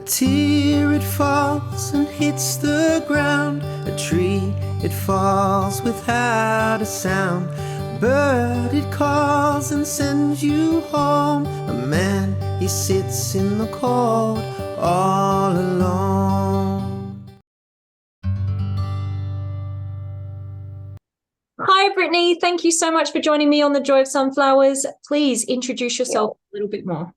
tear, it falls and hits the ground. A tree, it falls without a sound. A bird, it calls and sends you home. A man, he sits in the cold all alone. Hi, Brittany. Thank you so much for joining me on the Joy of Sunflowers. Please introduce yourself You. a little bit more.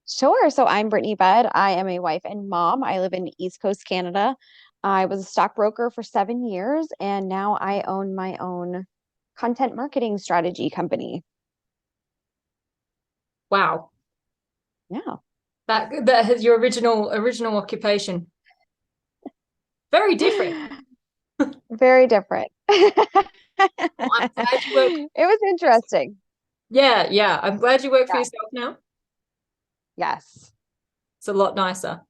Sure. So I'm Brittany Budd. I am a wife and mom. I live in East Coast Canada. I was a stockbroker for 7 years, and now I own my own content marketing strategy company. Wow, Yeah, that has your original occupation. Very different. very different. Well, I'm glad you work. It was interesting. Yeah, yeah. I'm glad you work for Yeah. yourself now. Yes, It's a lot nicer.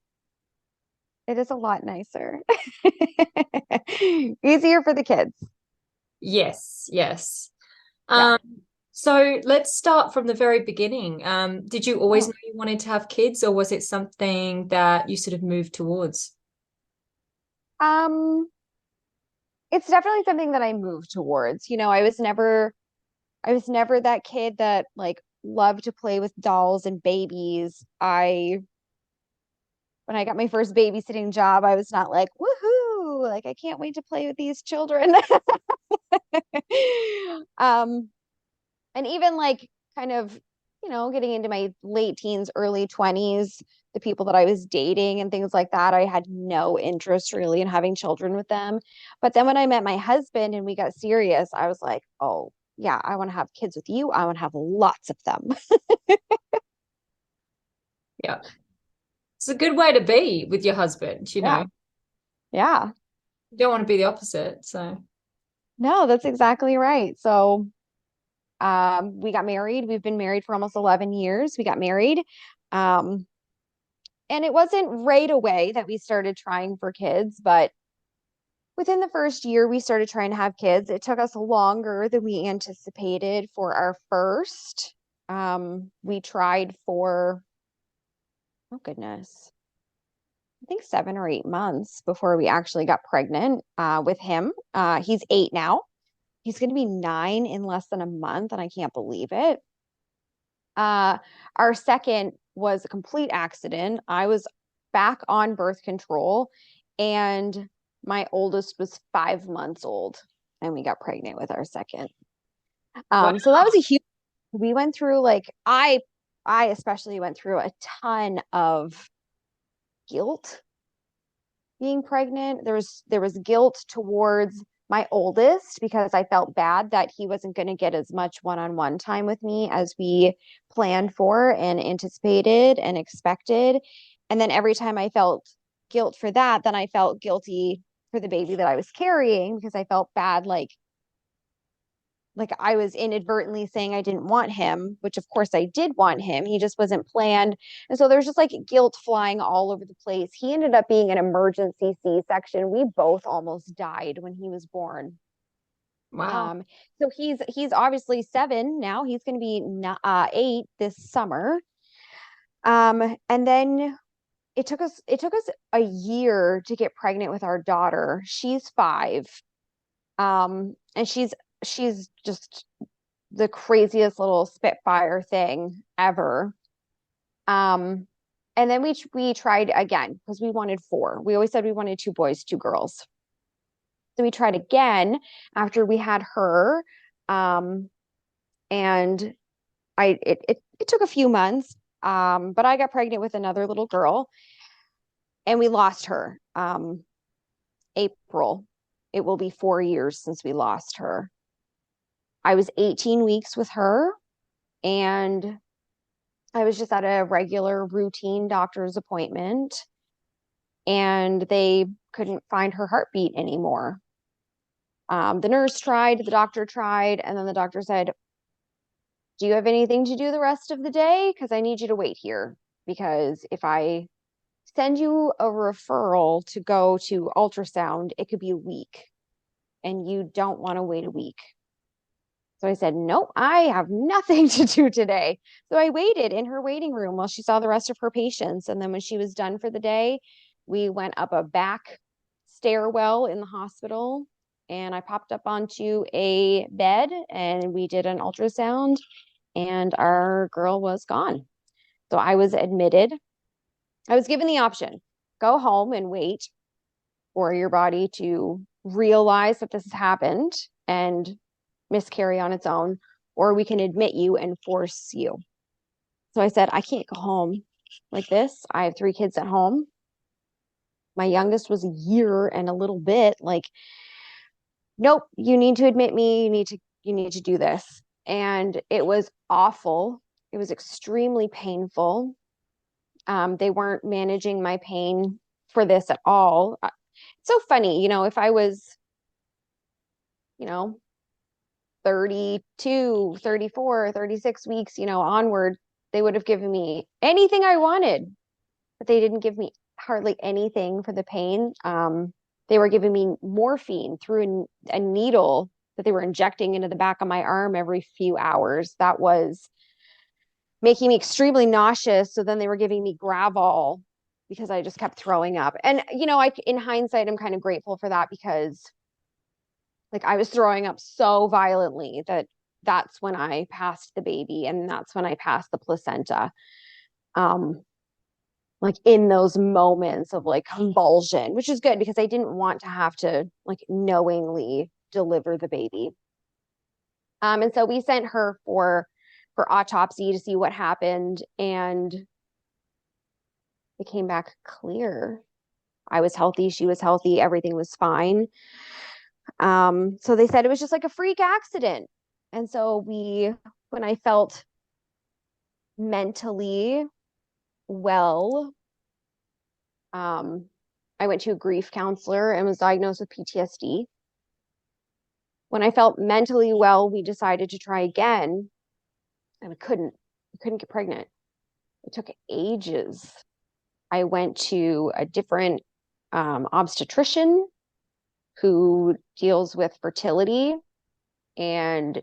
it is a lot nicer. Easier for the kids. Yes, yes. Yeah. Um, so let's start from the very beginning. Did you always Oh. know you wanted to have kids, or was it something that you sort of moved towards? Um, it's definitely something that I moved towards. I was never that kid that like loved to play with dolls and babies. When I got my first babysitting job, I was not like, woohoo, like I can't wait to play with these children. Um, and even like kind of, getting into my late teens, early 20s, the people that I was dating and things like that, I had no interest really in having children with them. But then when I met my husband and we got serious, I was like, oh, yeah, I want to have kids with you. I want to have lots of them. Yeah. It's a good way to be with your husband, Yeah. Yeah. You don't want to be the opposite. So, No, that's exactly right. So, we got married. We've been married for almost 11 years. We got married. Um, and it wasn't right away that we started trying for kids, but within the first year, we started trying to have kids. It took us longer than we anticipated for our first. We tried for, oh goodness, I think 7 or 8 months before we actually got pregnant with him. He's 8 now. He's going to be 9 in less than a month, and I can't believe it. Uh, our second was a complete accident. I was back on birth control, and my oldest was 5 months old, and we got pregnant with our second. wow. So that was a huge. We went through like I especially went through a ton of guilt being pregnant. There was guilt towards my oldest because I felt bad that he wasn't going to get as much one-on-one time with me as we planned for and anticipated and expected. And then every time I felt guilt for that, then I felt guilty for the baby that I was carrying because I felt bad like I was inadvertently saying I didn't want him, which of course I did want him. He just wasn't planned. And so there's just like guilt flying all over the place. He ended up being an emergency C-section. We both almost died when he was born. Wow. Um, so he's obviously 7 now. He's going to be 8 this summer. And then it took us a year to get pregnant with our daughter. She's 5. And she's just the craziest little spitfire thing ever. Um, and then we tried again because we wanted 4. We always said we wanted 2 boys, 2 girls. So we tried again after we had her. Um, and it took a few months. But I got pregnant with another little girl and we lost her. April. It will be 4 years since we lost her. I was 18 weeks with her, and I was just at a regular routine doctor's appointment, and they couldn't find her heartbeat anymore. The nurse tried, the doctor tried, and then the doctor said, do you have anything to do the rest of the day? Because I need you to wait here. Because if I send you a referral to go to ultrasound, it could be a week, and you don't want to wait a week. So I said, nope, I have nothing to do today. So I waited in her waiting room while she saw the rest of her patients. And then when she was done for the day, we went up a back stairwell in the hospital, and I popped up onto a bed and we did an ultrasound, and our girl was gone. So I was admitted. I was given the option, go home and wait for your body to realize that this has happened and miscarry on its own, or we can admit you and force you. So I said, I can't go home like this. I have 3 kids at home. My youngest was a year and a little bit. Like, nope, you need to admit me. You need to do this. And it was awful. It was extremely painful. They weren't managing my pain for this at all. It's so funny, if I was, you know, 32, 34, 36 weeks, onward, they would have given me anything I wanted, but they didn't give me hardly anything for the pain. They were giving me morphine through a needle that they were injecting into the back of my arm every few hours. That was making me extremely nauseous. So then they were giving me Gravol because I just kept throwing up. And, in hindsight, I'm kind of grateful for that, because like I was throwing up so violently that's when I passed the baby, and that's when I passed the placenta. Like in those moments of like convulsion, which is good because I didn't want to have to like knowingly deliver the baby. And so we sent her for autopsy to see what happened, and it came back clear. I was healthy, she was healthy, everything was fine. So they said it was just like a freak accident. And so when I felt mentally well, I went to a grief counselor and was diagnosed with PTSD. When I felt mentally well, we decided to try again, and we couldn't get pregnant. It took ages. I went to a different obstetrician who deals with fertility, and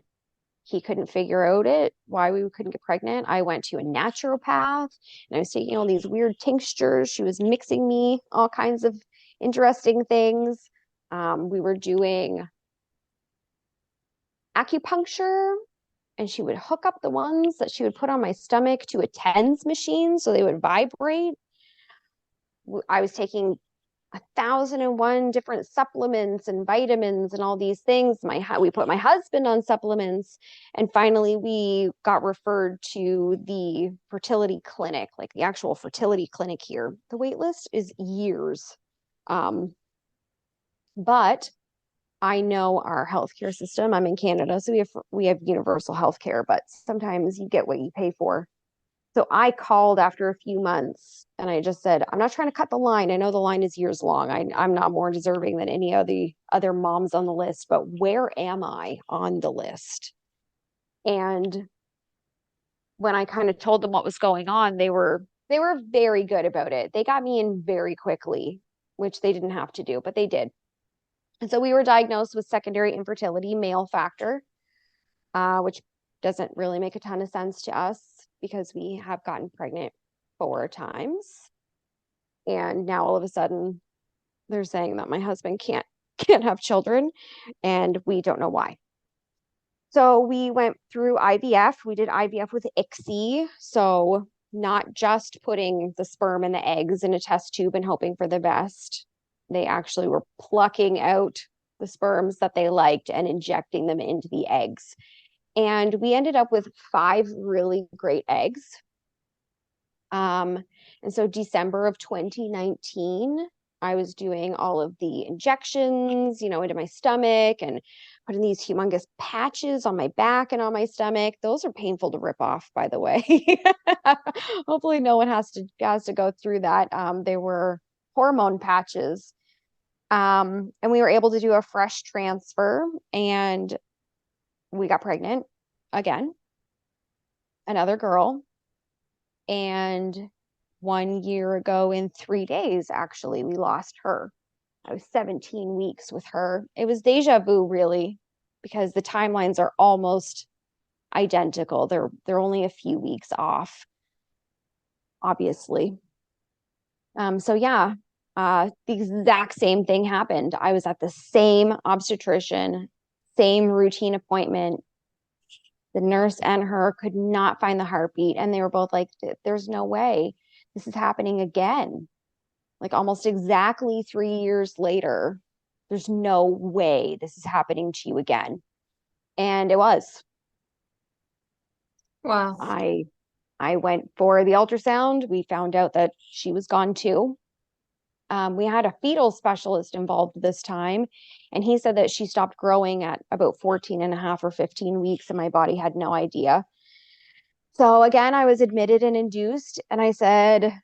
he couldn't figure out why we couldn't get pregnant. I went to a naturopath, and I was taking all these weird tinctures. She was mixing me all kinds of interesting things. We were doing acupuncture, and she would hook up the ones that she would put on my stomach to a TENS machine so they would vibrate. I was taking 1,001 different supplements and vitamins and all these things. We put my husband on supplements, and finally we got referred to the fertility clinic, like the actual fertility clinic here. The wait list is years. But I know our healthcare system. I'm in Canada, so we have universal healthcare, but sometimes you get what you pay for. So I called after a few months, and I just said, I'm not trying to cut the line. I know the line is years long. I'm not more deserving than any of the other moms on the list, but where am I on the list? And when I kind of told them what was going on, they were very good about it. They got me in very quickly, which they didn't have to do, but they did. And so we were diagnosed with secondary infertility, male factor, which doesn't really make a ton of sense to us because we have gotten pregnant 4 times. And now all of a sudden they're saying that my husband can't have children, and we don't know why. So we went through IVF. We did IVF with ICSI. So not just putting the sperm and the eggs in a test tube and hoping for the best. They actually were plucking out the sperms that they liked and injecting them into the eggs. And we ended up with 5 really great eggs. And so December of 2019, I was doing all of the injections, into my stomach, and putting these humongous patches on my back and on my stomach. Those are painful to rip off, by the way. Hopefully no one has to go through that. They were hormone patches. And we were able to do a fresh transfer, and we got pregnant again, another girl. And 1 year ago in 3 days, actually, we lost her. I was 17 weeks with her. It was deja vu, really. because the timelines are almost identical. They're only a few weeks off, obviously. So yeah, the exact same thing happened. I was at the same obstetrician, same routine appointment. The nurse and her could not find the heartbeat, and they were both like, there's no way this is happening again. Like almost exactly 3 years later, there's no way this is happening to you again. And it was. Wow. I went for the ultrasound. We found out that she was gone too. We had a fetal specialist involved this time, and he said that she stopped growing at about 14 and a half or 15 weeks, and my body had no idea. So again, I was admitted and induced, and I said,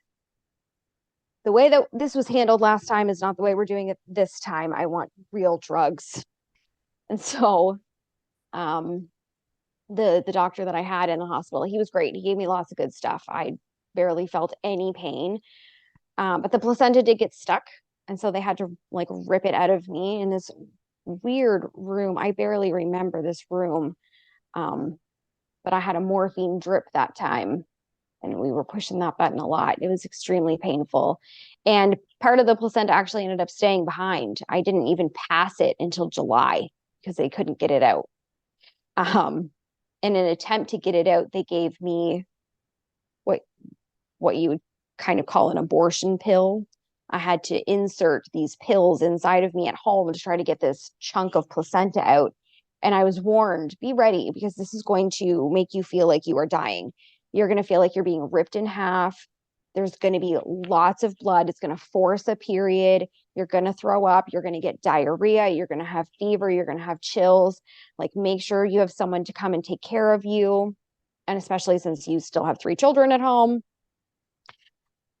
the way that this was handled last time is not the way we're doing it this time. I want real drugs. And so the doctor that I had in the hospital, he was great. He gave me lots of good stuff. I barely felt any pain. But the placenta did get stuck. And so they had to like rip it out of me in this weird room. I barely remember this room. But I had a morphine drip that time, and we were pushing that button a lot. It was extremely painful. And part of the placenta actually ended up staying behind. I didn't even pass it until July because they couldn't get it out. In an attempt to get it out, they gave me what you would kind of call an abortion pill. I had to insert these pills inside of me at home to try to get this chunk of placenta out. And I was warned, be ready, because this is going to make you feel like you are dying. You're going to feel like you're being ripped in half. There's going to be lots of blood. It's going to force a period. You're going to throw up. You're going to get diarrhea. You're going to have fever. You're going to have chills. Like, make sure you have someone to come and take care of you. And especially since you still have 3 children at home.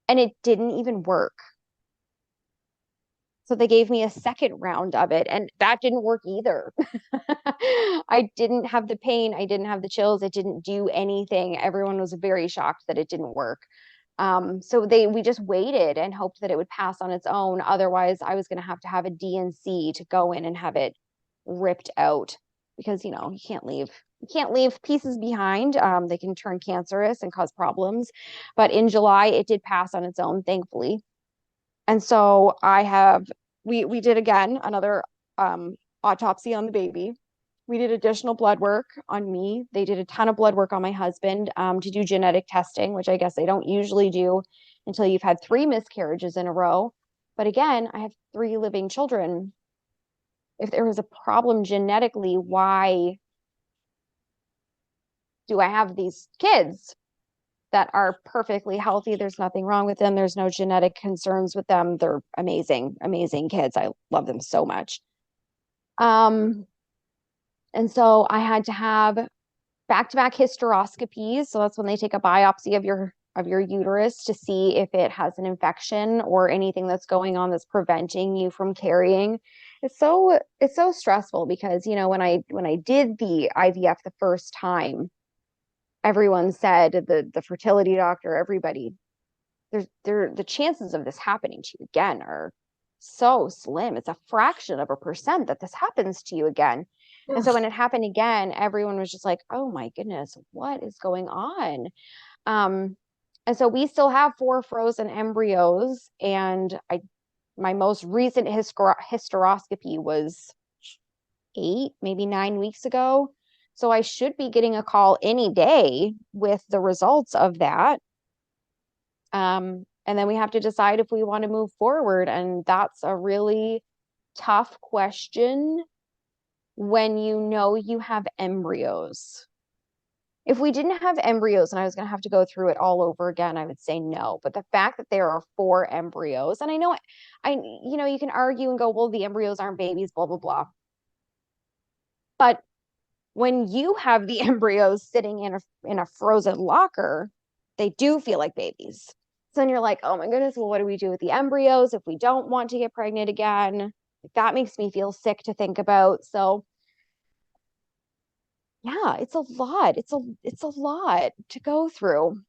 And it didn't even work. So they gave me a second round of it, and that didn't work either. I didn't have the pain. I didn't have the chills. It didn't do anything. Everyone was very shocked that it didn't work. So we just waited and hoped that it would pass on its own. Otherwise, I was going to have a DNC to go in and have it ripped out, because, you can't leave pieces behind. They can turn cancerous and cause problems. But in July, it did pass on its own, thankfully. And so we did again another autopsy on the baby. We did additional blood work on me. They did a ton of blood work on my husband to do genetic testing, which I guess they don't usually do until you've had 3 miscarriages in a row. But again, I have 3 living children. If there was a problem genetically, why do I have these kids that are perfectly healthy? There's nothing wrong with them. There's no genetic concerns with them. They're amazing, amazing kids. I love them so much. And so I had to have back-to-back hysteroscopies. So that's when they take a biopsy of your uterus to see if it has an infection or anything that's going on that's preventing you from carrying. It's so stressful because, when I did the IVF the first time, everyone said, the fertility doctor, everybody, the chances of this happening to you again are so slim. It's a fraction of a percent that this happens to you again. And so when it happened again, everyone was just like, oh my goodness, what is going on? And so we still have 4 frozen embryos, and my most recent hysteroscopy was 8, maybe 9 weeks ago. So I should be getting a call any day with the results of that. And then we have to decide if we want to move forward. And that's a really tough question when you have embryos. If we didn't have embryos and I was going to have to go through it all over again, I would say no. But the fact that there are 4 embryos, and I know you can argue and go, well, the embryos aren't babies, blah, blah, blah. But when you have the embryos sitting in a frozen locker, they do feel like babies. So then you're like, oh my goodness, well, what do we do with the embryos if we don't want to get pregnant again? That makes me feel sick to think about. So yeah, it's a lot. It's a lot to go through.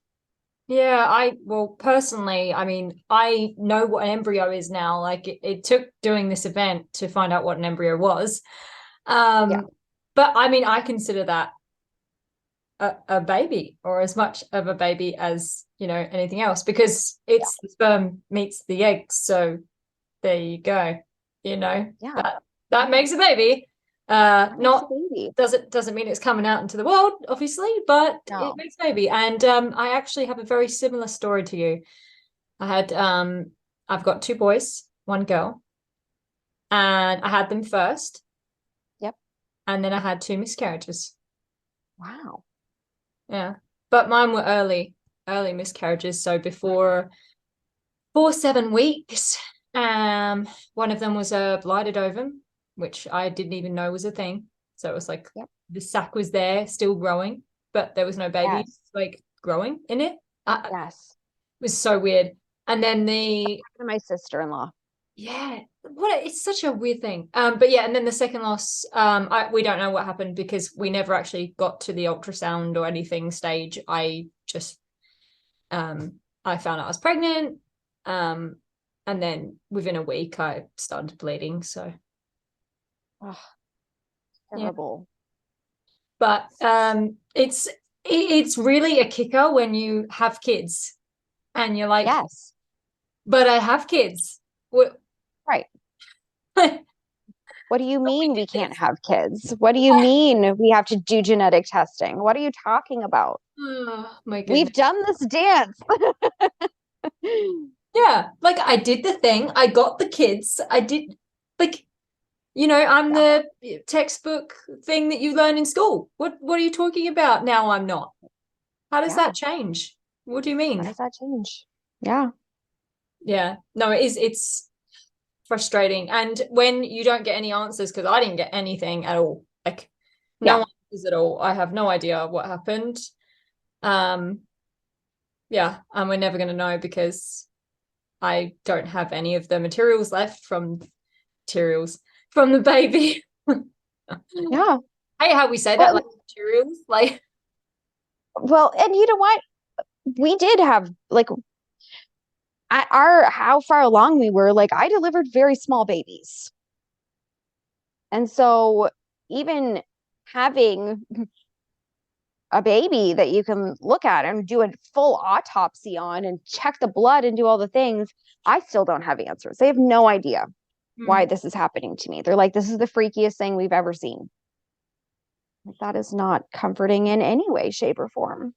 Yeah, personally, I mean, I know what an embryo is now. Like it took doing this event to find out what an embryo was. Yeah. But I mean, I consider that a baby, or as much of a baby as, you know, anything else, because it's the sperm meets the egg. So there you go. You know, Yeah. that makes a baby. Makes Not a baby. doesn't mean it's coming out into the world, obviously, but No. it makes a baby. And I actually have a very similar story to you. I had I've got 2 boys, 1 girl, and I had them first, Yep. and then I had 2 miscarriages. Wow. Yeah, but mine were early miscarriages, so before 7 weeks. One of them was a blighted ovum, which I didn't even know was a thing. So it was like, Yep. the sac was there, still growing, but there was no baby Yes. like growing in it. It Yes. was so weird. And then the My sister-in-law. yeah, it's such a weird thing. But yeah, and then the second loss, we don't know what happened because we never actually got to the ultrasound or anything stage. I just I found out I was pregnant. And then within a week I started bleeding. So Oh, yeah. terrible. But it's really a kicker when you have kids and you're like, Yes. but I have kids. What Right. What do you mean we can't this. have kids? What do you mean we have to do genetic testing? What are you talking about? Oh my We've goodness. done this dance. Yeah, like I did the thing. I got the kids. I did, like, you know, I'm Yeah. the textbook thing that you learn in school. What are you talking about? Now I'm not. How does Yeah. that change? What do you How mean? does that change? Yeah. Yeah, no, it's frustrating. And when you don't get any answers, because I didn't get anything at all, like no Yeah. answers at all. I have no idea what happened. Um, yeah, and we're never gonna know because I don't have any of the materials left from the baby. Yeah. Hey, how we say that, like Well, materials, like well, and you know what? We did have like at our how far along we were, like I delivered very small babies. And so even having a baby that you can look at and do a full autopsy on and check the blood and do all the things, I still don't have answers. They have no idea why this is happening to me. They're like, this is the freakiest thing we've ever seen. Like, that is not comforting in any way, shape, or form.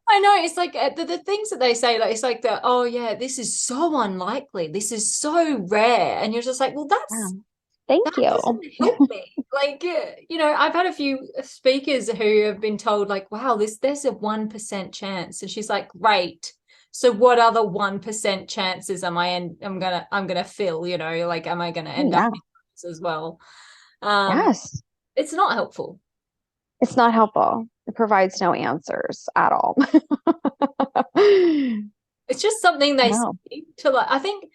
I know it's like the things that they say, like it's like that. Oh yeah, this is so unlikely. This is so rare, and you're just like, well, Yeah. that Thank you. doesn't help me. Like, you know, I've had a few speakers who have been told, like, wow, there's a 1% chance, and she's like, great. So what other 1% chances I'm gonna fill? You know, like, am I gonna end up Yeah. in this as well? Um, Yes. it's not helpful. It's not helpful. It provides no answers at all. It's just something they No. say to, like, I think,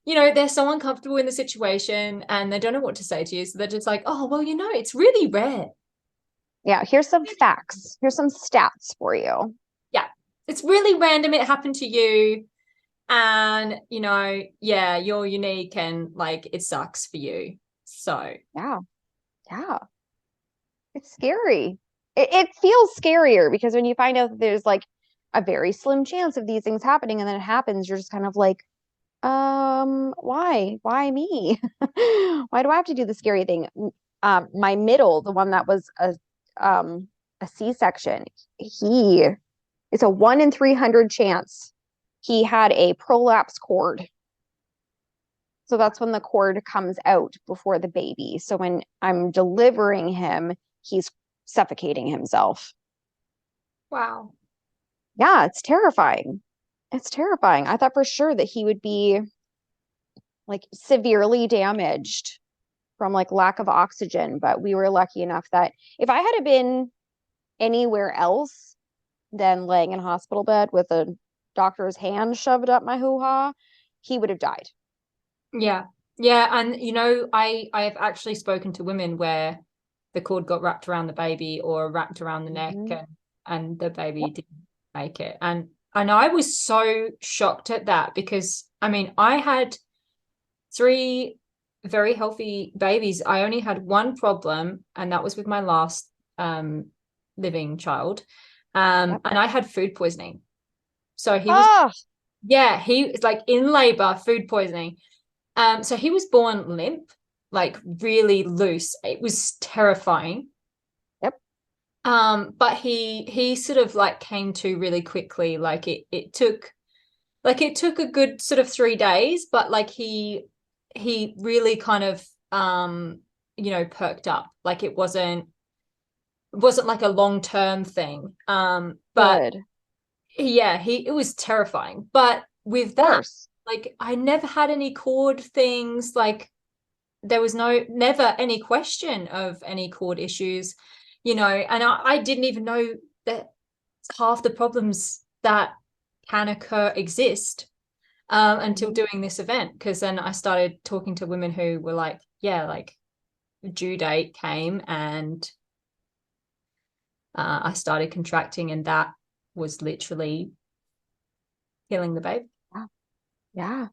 you know, they're so uncomfortable in the situation and they don't know what to say to you. So they're just like, oh, well, you know, it's really rare. Yeah, here's some facts. Here's some stats for you. Yeah. It's really random. It happened to you. And, you know, yeah, you're unique and like it sucks for you. So, Yeah. Yeah. It's scary. It feels scarier because when you find out that there's like a very slim chance of these things happening and then it happens, you're just kind of like, why me? Why do I have to do the scary thing? My middle, the one that was a C-section, it's a 1 in 300 chance he had a prolapse cord. So that's when the cord comes out before the baby. So when I'm delivering him, he's suffocating himself. wow. Yeah, it's terrifying. It's terrifying. I thought for sure that he would be like severely damaged from like lack of oxygen, but we were lucky enough that if I had been anywhere else than laying in a hospital bed with a doctor's hand shoved up my hoo-ha, he would have died. Yeah. Yeah. And, you know, I have actually spoken to women where the cord got wrapped around the baby or wrapped around the neck Mhm. and the baby Yep. didn't make it. And I was so shocked at that because I mean I had 3 very healthy babies. I only had one problem, and that was with my last living child. And I had food poisoning. So he was, he was like in labor, food poisoning. So he was born limp, like really loose. It was terrifying. But he sort of like came to really quickly. Like it took a good sort of 3 days, but like he really kind of perked up. Like it wasn't like a long-term thing. But Good. yeah, it was terrifying. But with that, like I never had any cord things. Like there was never any question of any cord issues, and I didn't even know that half the problems that can occur exist until doing this event. Because then I started talking to women who were like, yeah, like due date came and I started contracting, and that was literally killing the baby. Yeah.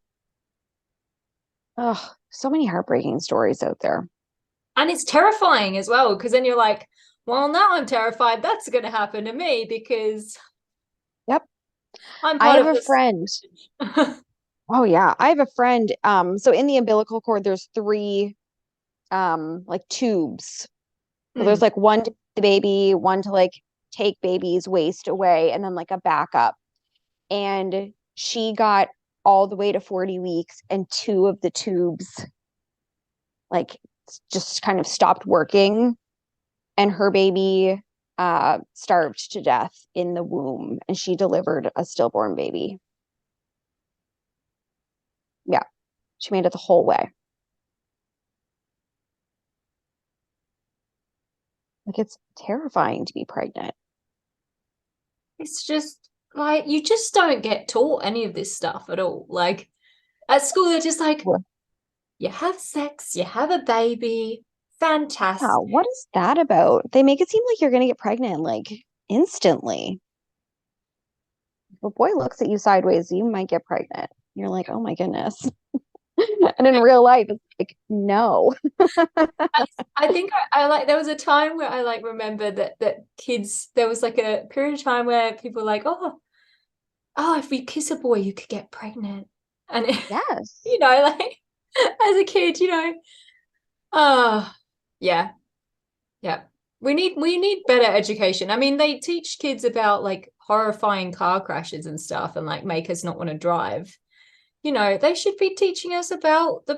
Oh, so many heartbreaking stories out there. And it's terrifying as well, because then you're like, well, now I'm terrified that's going to happen to me, because I'm I part have of a friend. Oh yeah, I have a friend. So in the umbilical cord, there's 3 like tubes. So there's like one to the baby, one to like take baby's waste away, and then like a backup. And she got all the way to 40 weeks, and 2 of the tubes like just kind of stopped working, and her baby starved to death in the womb, and she delivered a stillborn baby. Yeah, she made it the whole way. Like it's terrifying to be pregnant. It's just like you just don't get taught any of this stuff at all. Like at school, they're just like, you have sex, you have a baby, fantastic. Yeah, what is that about? They make it seem like you're gonna get pregnant like instantly. If a boy looks at you sideways, you might get pregnant. You're like, oh my goodness. And in real life, it's like, no. I think I like, there was a time where I like remember that kids, there was like a period of time where people were like, oh, if you kiss a boy, you could get pregnant. And Yes. like as a kid, yeah. We need better education. I mean, they teach kids about like horrifying car crashes and stuff, and like make us not want to drive. They should be teaching us about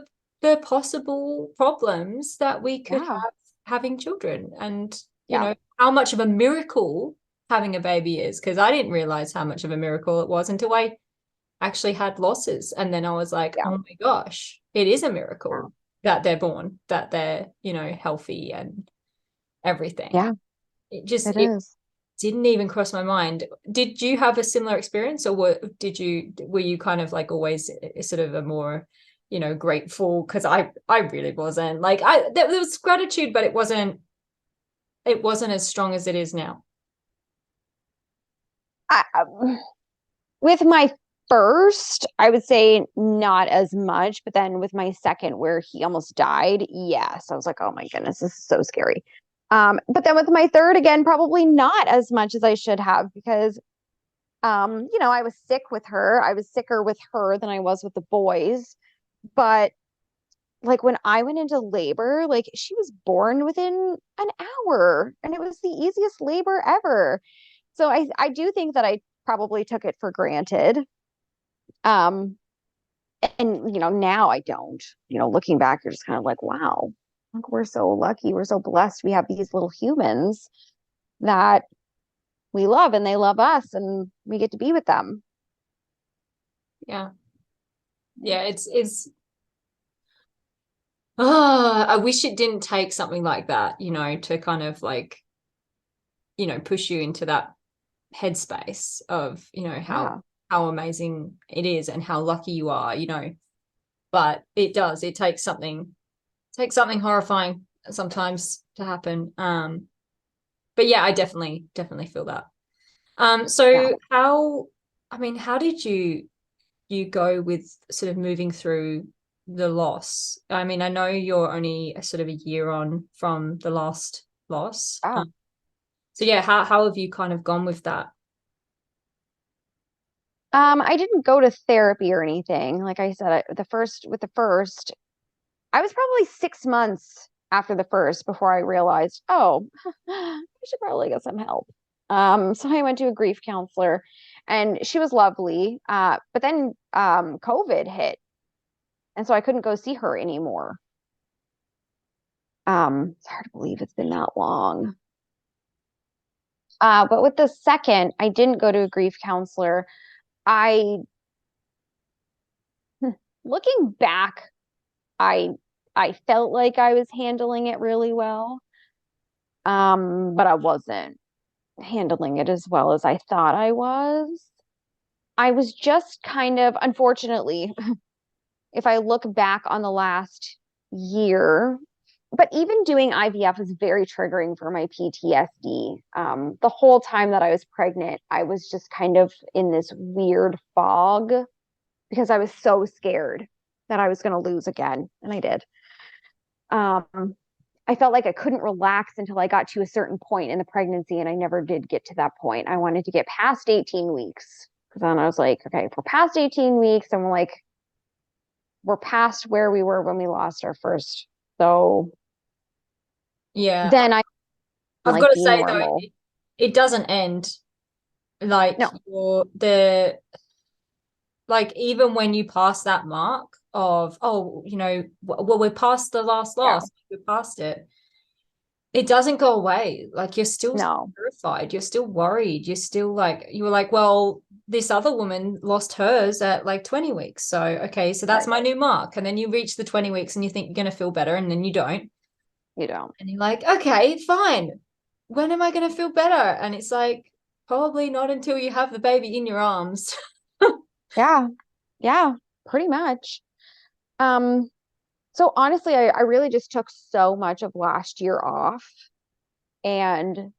the possible problems that we could have having children, and how much of a miracle having a baby is. Because I didn't realize how much of a miracle it was until I actually had losses, and then I was like, oh my gosh, it is a miracle that they're born, that they're healthy and everything. It didn't even cross my mind. Did you have a similar experience, or were you kind of like always sort of a more grateful? Because I really wasn't. Like there was gratitude, but it wasn't as strong as it is now. With my first, I would say not as much, but then with my second, where he almost died, yes, I was like, oh my goodness, this is so scary. But then with my third, again, probably not as much as I should have, because I was sick with her. I was sicker with her than I was with the boys. But like when I went into labor, like she was born within an hour, and it was the easiest labor ever. So I do think that I probably took it for granted. And now I don't. Looking back, you're just kind of like, wow, like we're so lucky, we're so blessed. We have these little humans that we love, and they love us, and we get to be with them. Yeah. It's I wish it didn't take something like that, to kind of like, push you into that headspace of, how amazing it is and how lucky you are, but it takes something horrifying sometimes to happen. But yeah, I definitely feel that. So how did you go with sort of moving through the loss? I mean, I know you're only a sort of a year on from the last loss. Oh. So yeah, how have you kind of gone with that? I didn't go to therapy or anything. Like I said, with the first, I was probably 6 months after the first before I realized, oh, I should probably get some help. So I went to a grief counselor and she was lovely. But then COVID hit, and so I couldn't go see her anymore. It's hard to believe it's been that long. But with the second, I didn't go to a grief counselor. I, looking back, I I felt like I was handling it really well. But I wasn't handling it as well as I thought I was. I was just kind of, unfortunately, if I look back on the last year, but even doing IVF was very triggering for my PTSD. The whole time that I was pregnant, I was just kind of in this weird fog because I was so scared that I was going to lose again, and I did. Um, I felt like I couldn't relax until I got to a certain point in the pregnancy, and I never did get to that point. I wanted to get past 18 weeks because then I was like, okay, if we're past 18 weeks, and we're past where we were when we lost our first. So Yeah, then I I've like got to be say though, normal. it doesn't end. Like No, like even when you pass that mark of, oh, well, we're past the last yeah, loss, we're past it. It doesn't go away. Like you're still no, terrified, you're still worried, you're still like, you were like, well, this other woman lost hers at like 20 weeks. So, okay, so that's right. my new mark. And then you reach the 20 weeks and you think you're going to feel better and then you don't. You don't. And you're like, okay, fine. When am I going to feel better? And it's like, probably not until you have the baby in your arms. Yeah, yeah, pretty much. Um, so honestly, I really just took so much of last year off and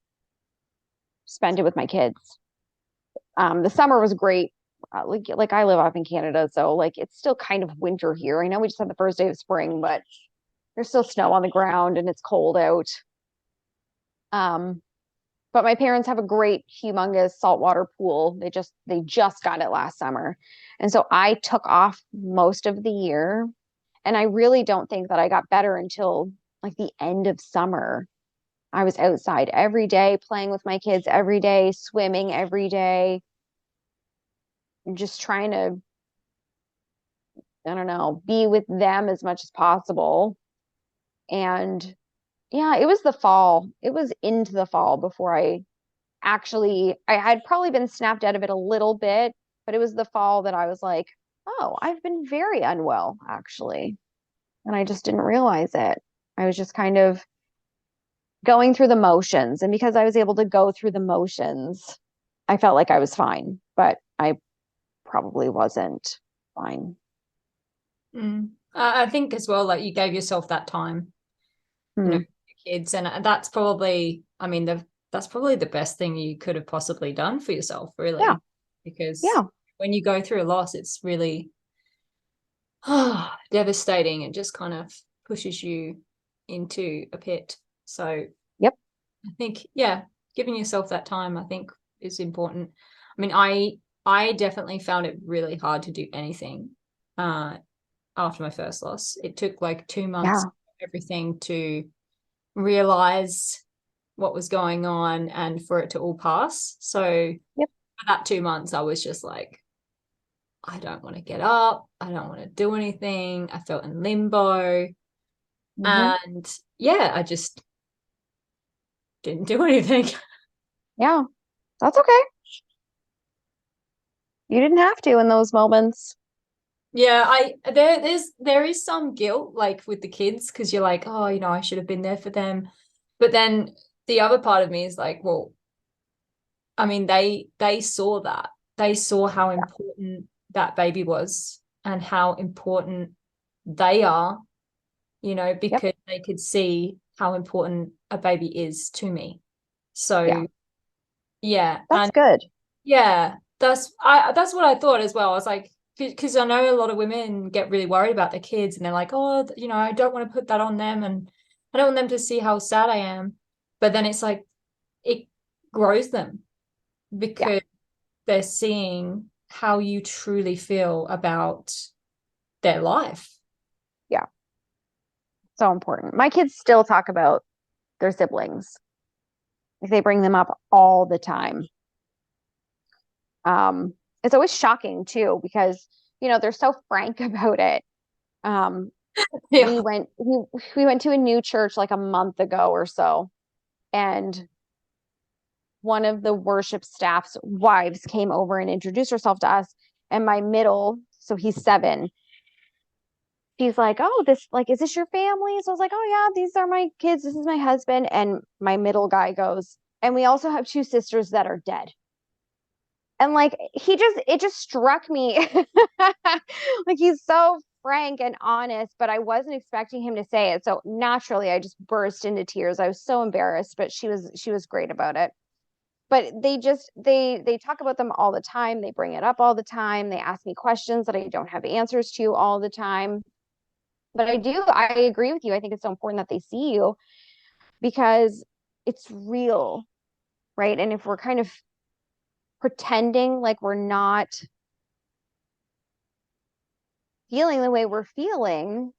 spent it with my kids. The summer was great. Like I live up in Canada, so like it's still kind of winter here. I know we just had the first day of spring, but there's still snow on the ground and it's cold out. Um, but my parents have a great, humongous saltwater pool. They just got it last summer, and so I took off most of the year, and I really don't think that I got better until like the end of summer. I was outside every day, playing with my kids every day, swimming every day, just trying to, I don't know, be with them as much as possible. And yeah, it was the fall. It was into the fall before I had probably been snapped out of it a little bit, but it was the fall that I was like, oh, I've been very unwell actually. And I just didn't realize it. I was just kind of going through the motions. And because I was able to go through the motions, I felt like I was fine, but I probably wasn't fine. I think as well, like you gave yourself that time, Hmm. your kids, and that's probably, I mean, that's probably the best thing you could have possibly done for yourself, Yeah. really, because Yeah. when you go through a loss, it's really devastating. It just kind of pushes you into a pit. So Yep. I think, yeah, giving yourself that time, I think, is important. I mean, I definitely found it really hard to do anything after my first loss. It took like 2 months, Yeah. everything to realize what was going on and for it to all pass. So Yep. for that 2 months, I was just like, I don't want to get up. I don't want to do anything. I felt in limbo. Hmm. And yeah, I just didn't do anything. Yeah. That's okay. You didn't have to in those moments. Yeah, there is some guilt like with the kids because you're like, oh, I should have been there for them. But then the other part of me is like, well, I mean, they saw that. They saw how important that baby was and how important they are, Yep. because they could see how important a baby is to me. Yeah. So yeah, That's and good. yeah, that's what I thought as well. I was like, because I know a lot of women get really worried about their kids and they're like, oh, you know, I don't want to put that on them and I don't want them to see how sad I am. But then it's like it grows them because they're seeing how you truly feel about their life. Yeah. So important. My kids still talk about their siblings. Like, they bring them up all the time. It's always shocking too, because, you know, they're so frank about it. Yeah. We went to a new church like a month ago or so, and one of the worship staff's wives came over and introduced herself to us. And my middle, so he's 7, she's like, oh, this, like, is this your family? So I was like, oh yeah, these are my kids, this is my husband. And my middle guy goes, and we also have 2 sisters that are dead. And like, it just struck me like, he's so frank and honest, but I wasn't expecting him to say it. So naturally I just burst into tears. I was so embarrassed, but she was great about it. But they talk about them all the time. They bring it up all the time. They ask me questions that I don't have answers to all the time. But I agree with you. I think it's so important that they see you, because it's real, right? And if we're kind of pretending like we're not feeling the way we're feeling,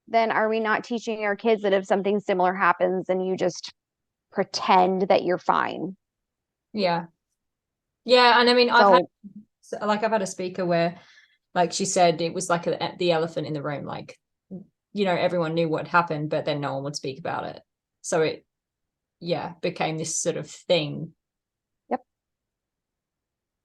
then are we not teaching our kids that if something similar happens, then you just pretend that you're fine? Yeah. Yeah. And I mean, So I've had a speaker where, like, she said it was like the elephant in the room. Like, you know, everyone knew what happened, but then no one would speak about it. So it, yeah, became this sort of thing. yep.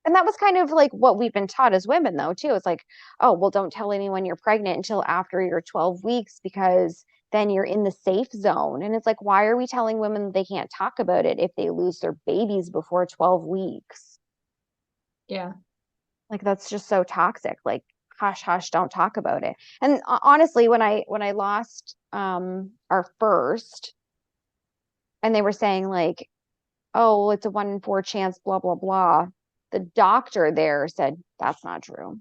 And that was kind of like what we've been taught as women, though, too. It's like, oh, well, don't tell anyone you're pregnant until after your 12 weeks, because then you're in the safe zone. And it's like, why are we telling women they can't talk about it if they lose their babies before 12 weeks? Yeah. Like, that's just so toxic. Like, hush, hush, don't talk about it. And honestly, when I lost our first, and they were saying like, oh, it's a 1 in 4 chance, blah, blah, blah. The doctor there said, that's not true.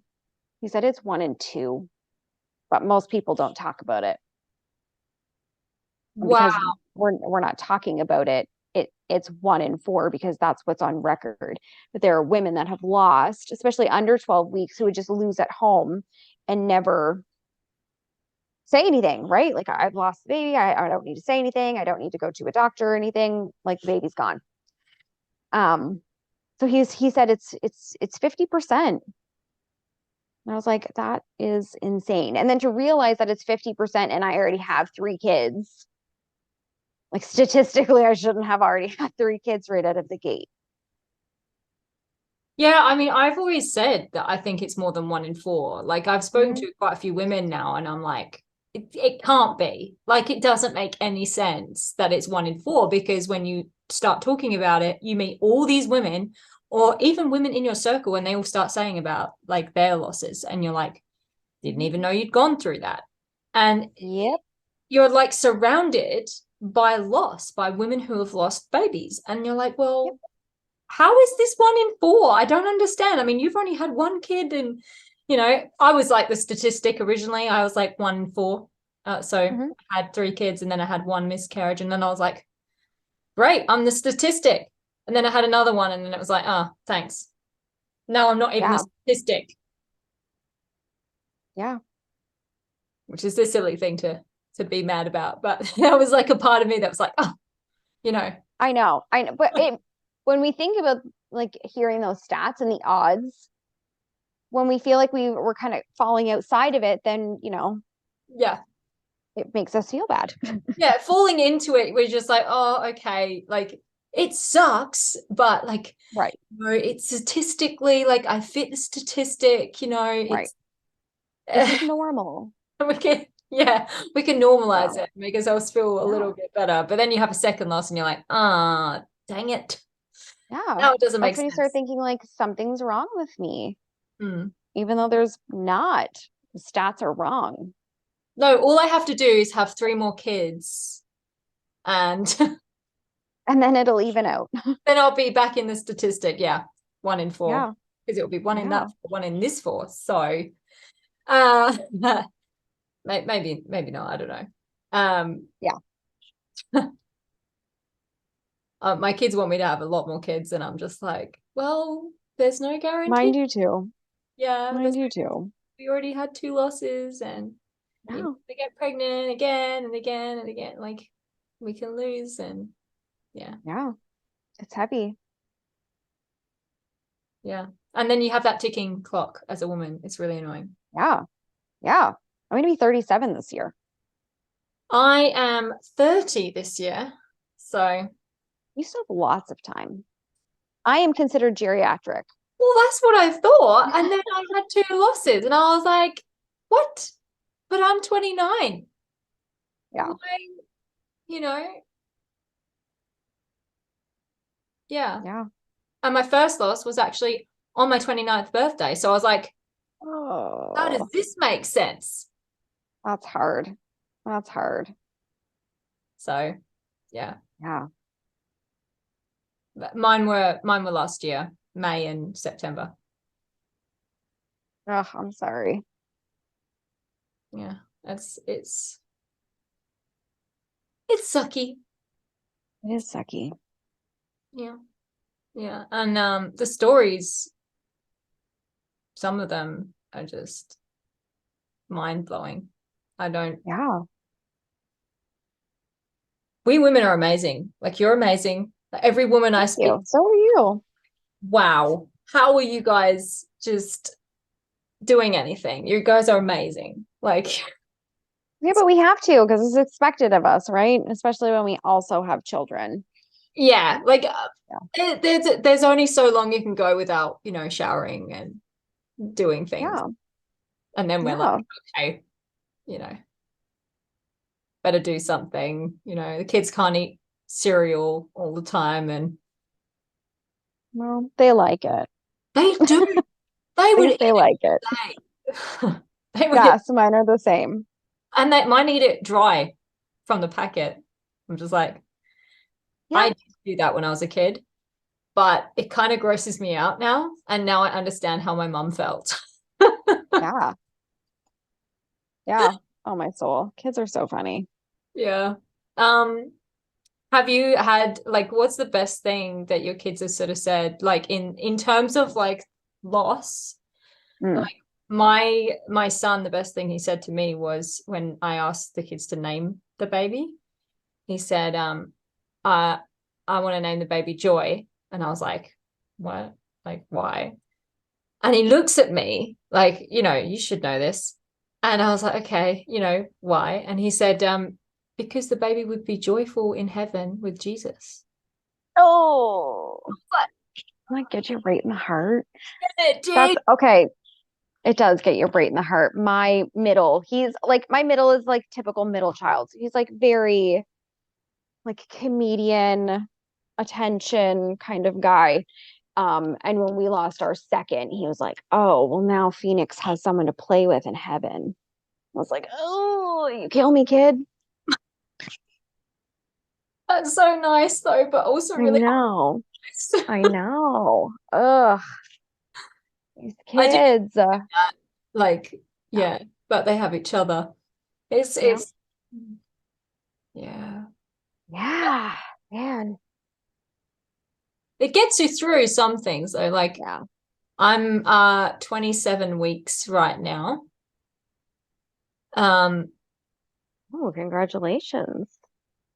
He said, it's 1 in 2, but most people don't talk about it. And Wow. because we're not talking about it, it's 1 in 4 because that's what's on record. But there are women that have lost, especially under 12 weeks, who would just lose at home and never say anything, right? Like, I've lost the baby. I don't need to say anything. I don't need to go to a doctor or anything. Like, the baby's gone. So he said it's 50%. And I was like, that is insane. And then to realize that it's 50% and I already have 3 kids, like, statistically, I shouldn't have already had 3 kids right out of the gate. Yeah, I mean, I've always said that I think it's more than 1 in 4. Like, I've spoken to quite a few women now, and I'm like, it can't be. Like, it doesn't make any sense that it's 1 in 4, because when you start talking about it, you meet all these women, or even women in your circle, and they all start saying about like their losses, and you're like, didn't even know you'd gone through that. And Yep. you're like surrounded by loss, by women who have lost babies. And you're like, well, Yep. how is this 1 in 4? I don't understand. I mean, you've only had 1 kid, and, you know, I was like the statistic originally. I was like 1 in 4. So I had 3 kids, and then I had 1 miscarriage. And then I was like, great, I'm the statistic. And then I had another one, and then it was like, oh, thanks. No, I'm not even the statistic. Yeah. Which is a silly thing to be mad about. But that was like a part of me that was like, oh, you know. I know. But when we think about like hearing those stats and the odds, when we feel like we're kind of falling outside of it, then, you know, yeah, it makes us feel bad. Yeah, falling into it, we're just like, oh, okay, like, it sucks, but like, Right. you know, it's statistically, like, I fit the statistic, you know, Right. it's This is normal. we can normalize it, make ourselves feel a little bit better. But then you have a second loss and you're like, ah, dang it. Yeah. Now it doesn't make That's when you sense. start thinking like something's wrong with me. Mm. Even though there's not. The stats are wrong. No, all I have to do is have 3 more kids, and and then it'll even out. then I'll be back in the statistic. Yeah, 1 in 4. Yeah. because it will be one in Yeah. that, one in this force. So maybe not, I don't know. Yeah. My kids want me to have a lot more kids, and I'm just like, well, there's no Mine guarantee. do too. Yeah, Mine do too. we already had 2 losses, and Yeah. you know, they get pregnant again and again and again. Like, we can lose, and yeah. Yeah. It's heavy. Yeah. And then you have that ticking clock as a woman. It's really annoying. Yeah. Yeah. I'm gonna be 37 this year. I am 30 this year. So, You still have lots of time. I am considered geriatric. well, that's what I thought. And then I had 2 losses, and I was like, what? But I'm 29. Yeah. Why, you know? Yeah. Yeah. And my first loss was actually on my 29th birthday. So I was like, how does Oh, this make sense? that's hard. That's hard. So, yeah. Yeah. But mine were last year, May and September. Oh, I'm sorry. Yeah. It's sucky. It is sucky. Yeah. Yeah. And the stories, some of them are just mind-blowing. Yeah. We women are amazing. Like, you're amazing. Like, every woman I Thank speak, you. So are you. wow, how are you guys just doing anything? You guys are amazing. Like, Yeah, but we have to because it's expected of us, right? Especially when we also have children. yeah, like Yeah. there's only so long you can go without, showering and doing things. Yeah. And then we're Yeah. like, okay, you know, better do something. The kids can't eat cereal all the time, and Well, they like it. they do. They At would least eat they like it. it. They would, Yes, mine are the same. and they might eat it dry from the packet. I'm just like, I Yeah. did do that when I was a kid, but it kind of grosses me out now. And now I understand how my mum felt. Yeah. Yeah. Oh, my soul. Kids are so funny. Yeah. Have you had, like, what's the best thing that your kids have sort of said, like, in terms of like loss? Mm. Like, my son, the best thing he said to me was when I asked the kids to name the baby, he said, I want to name the baby Joy. And I was like, what? Like, why? And he looks at me like, you should know this. And I was like, okay, why? And he said, because the baby would be joyful in heaven with Jesus. Oh, But that get you right in the heart. it That's did. okay. It does get you right in the heart. My middle is like typical middle child. So he's like very like comedian, attention kind of guy. And when we lost our second, he was like, oh, well, now Phoenix has someone to play with in heaven. I was like, oh, you kill me, kid. That's so nice though, but also I really know. honest. I know. Ugh, these I do kids. that. Like, Yeah. yeah, but they have each other. It's Yeah. it's yeah. Yeah, man. It gets you through some things though. Like, Yeah. I'm 27 weeks right now. Um, Oh, congratulations.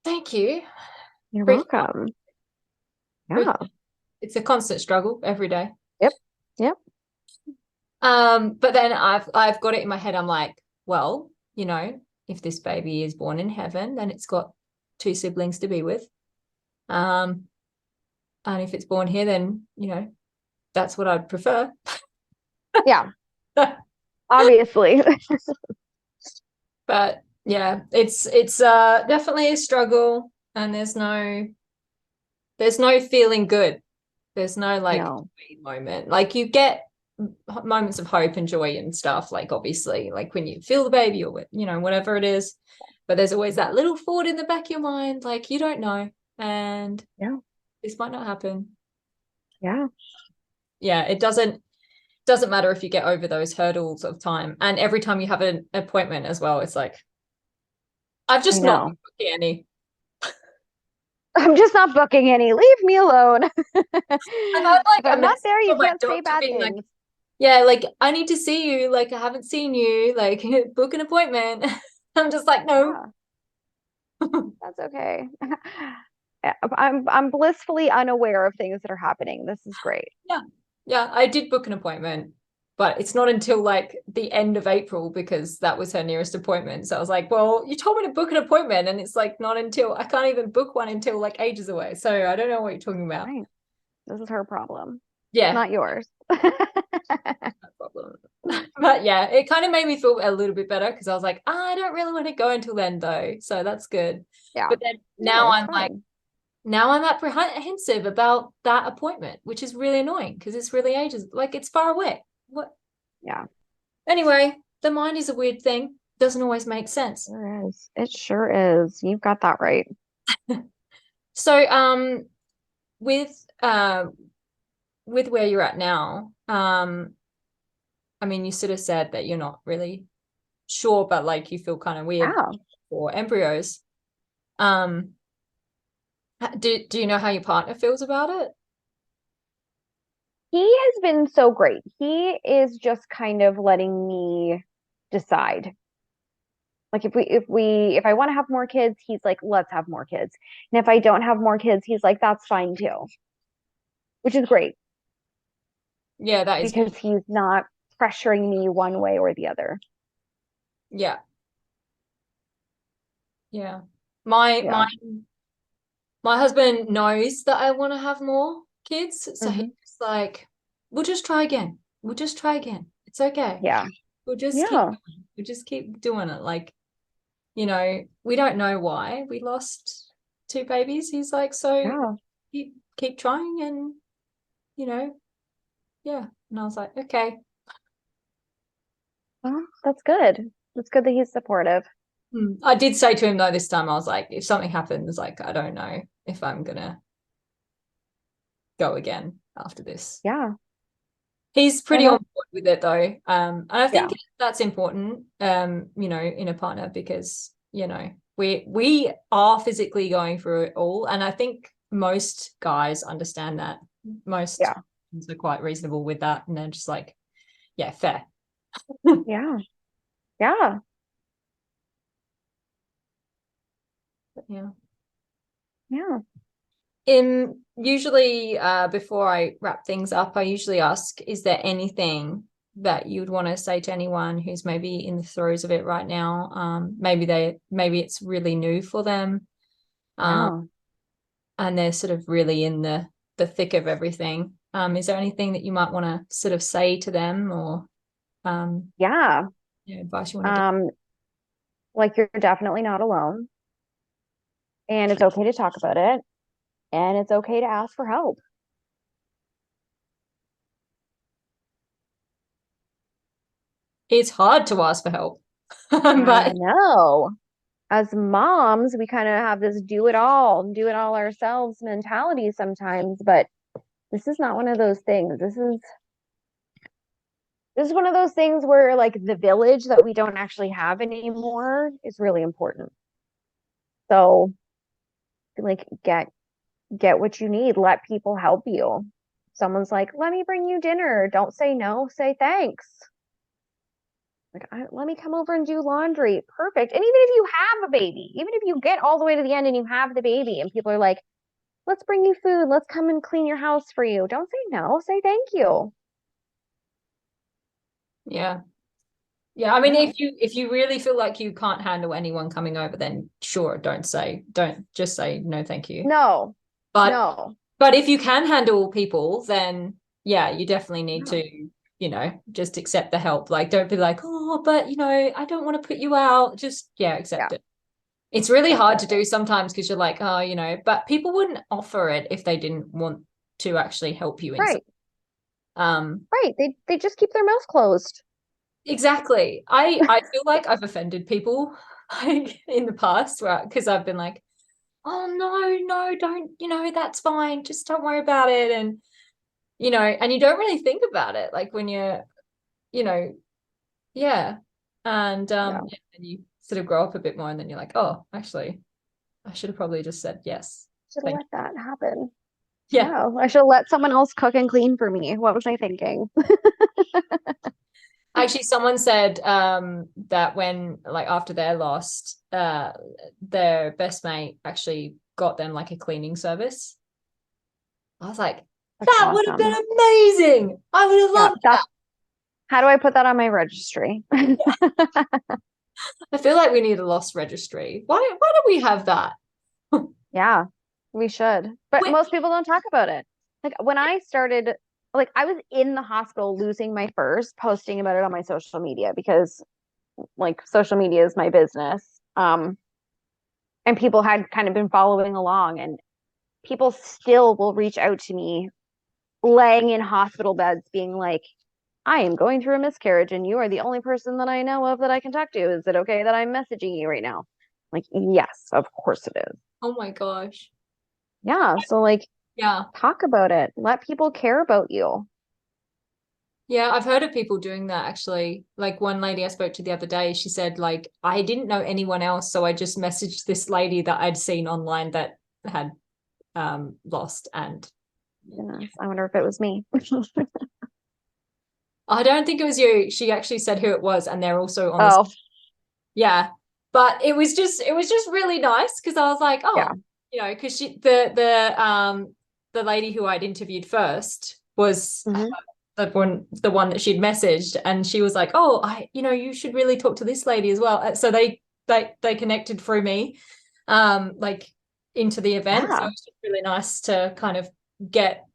Thank you. You're Appreciate welcome. it. Yeah. It's a constant struggle every day. Yep. Yep. But then I've got it in my head. I'm like, well, if this baby is born in heaven, then it's got 2 siblings to be with. And if it's born here, then that's what I'd prefer. Yeah. Obviously. But yeah, it's definitely a struggle, and there's no feeling good. There's no like No. moment. Like, you get moments of hope and joy and stuff, like, obviously, like when you feel the baby or whatever it is, but there's always that little thought in the back of your mind, like, you don't know, and Yeah. this might not happen. Yeah. Yeah, it doesn't doesn't matter if you get over those hurdles of time. And every time you have an appointment as well, it's like, I've just not been booking any. I'm just not booking any. Leave me alone. I've had like if I'm not there, you can't say bad being things. like, yeah, like I need to see you. Like I haven't seen you. Like book an appointment. I'm just like, no. Yeah. That's okay. I'm blissfully unaware of things that are happening. This is great. Yeah, I did book an appointment, but it's not until like the end of April because that was her nearest appointment. So I was like, well, you told me to book an appointment, and it's like not until I can't even book one until like ages away. So I don't know what you're talking about. Right. This is her problem. Yeah, Not yours. no problem. But yeah, it kind of made me feel a little bit better because I was like, I don't really want to go until then though. So that's good. Yeah. But then now I'm like, now I'm apprehensive about that appointment, which is really annoying because it's really ages, like it's far away. What? Yeah. Anyway, the mind is a weird thing. Doesn't always make sense. Sure is. It sure is. You've got that right. So, with where you're at now, I mean, you sort of said that you're not really sure, but like you feel kind of weird for embryos. Do you know how your partner feels about it? He has been so great. He is just kind of letting me decide. Like if I want to have more kids, he's like, let's have more kids. And if I don't have more kids, he's like, that's fine too. Which is great. Yeah, that is because he's not pressuring me one way or the other. Yeah. Yeah. My husband knows that I want to have more kids. So he's like, we'll just try again. We'll just try again. It's okay. Yeah. We'll just keep doing it. Like, you know, we don't know why we lost 2 babies. He's like, so keep trying and, you know, yeah. And I was like, okay. Well, that's good. It's good that he's supportive. I did say to him though this time, I was like, if something happens, like I don't know if I'm gonna go again after this. Yeah. He's pretty on board with it though. And I think that's important, you know, in a partner because, you know, we are physically going through it all. And I think most guys understand that. Most are quite reasonable with that. And they're just like, yeah, fair. Yeah. Yeah. But yeah. Yeah. Usually before I wrap things up, I usually ask, is there anything that you'd want to say to anyone who's maybe in the throes of it right now? Maybe it's really new for them. And they're sort of really in the thick of everything. Is there anything that you might want to sort of say to them or advice you want to give? Like you're definitely not alone. And it's okay to talk about it. And it's okay to ask for help. It's hard to ask for help. But I know. As moms, we kind of have this do it all ourselves mentality sometimes, but this is not one of those things. This is one of those things where like the village that we don't actually have anymore is really important. So like get what you need. Let people help you. Someone's like, let me bring you dinner. Don't say no, say thanks. Like, let me come over and do laundry. Perfect. And even if you have a baby, even if you get all the way to the end and you have the baby and people are like, let's bring you food. Let's come and clean your house for you. Don't say no, say thank you. Yeah. Yeah. I mean, if you really feel like you can't handle anyone coming over, then sure, don't just say no, thank you. No. But if you can handle people, then yeah, you definitely need to, you know, just accept the help. Like, don't be like, oh, but you know, I don't want to put you out. Just accept it. It's really hard to do sometimes because you're like, oh, you know, but people wouldn't offer it if they didn't want to actually help you. Right. They just keep their mouths closed. Exactly. I feel like I've offended people like in the past because I've been like, oh no, don't, you know, that's fine. Just don't worry about it. And you know, and you don't really think about it, like when you're, you know, yeah. And Yeah. and you sort of grow up a bit more and then you're like, oh, actually, I should have probably just said yes. Should have Thank let that happen. you. Yeah. Yeah, I should have let someone else cook and clean for me. What was I thinking? Actually, someone said that when, like, after they're lost, their best mate actually got them like a cleaning service. I was like, That's that would have been awesome. amazing. I would have Yeah, loved that's that. how do I put that on my registry? I feel like we need a lost registry. Why don't we have that? Yeah, we should. But Wait, most people don't talk about it. Like when I started, like I was in the hospital losing my first, posting about it on my social media because like social media is my business. And people had kind of been following along and people still will reach out to me laying in hospital beds being like, I am going through a miscarriage and you are the only person that I know of that I can talk to. Is it okay that I'm messaging you right now? Like, yes, of course it is. oh my gosh. Yeah. So like Yeah. talk about it. Let people care about you. Yeah, I've heard of people doing that actually. Like one lady I spoke to the other day, she said, like, I didn't know anyone else, so I just messaged this lady that I'd seen online that had lost. And Goodness, I wonder if it was me. I don't think it was you. She actually said who it was, and they're also on this. Oh, Yeah. But it was just really nice because I was like, yeah. oh, you know, because the lady who I'd interviewed first was Hmm. the one that she'd messaged, and she was like, oh, you should really talk to this lady as well. So they connected through me, like into the event. So Yeah. it was just really nice to kind of get,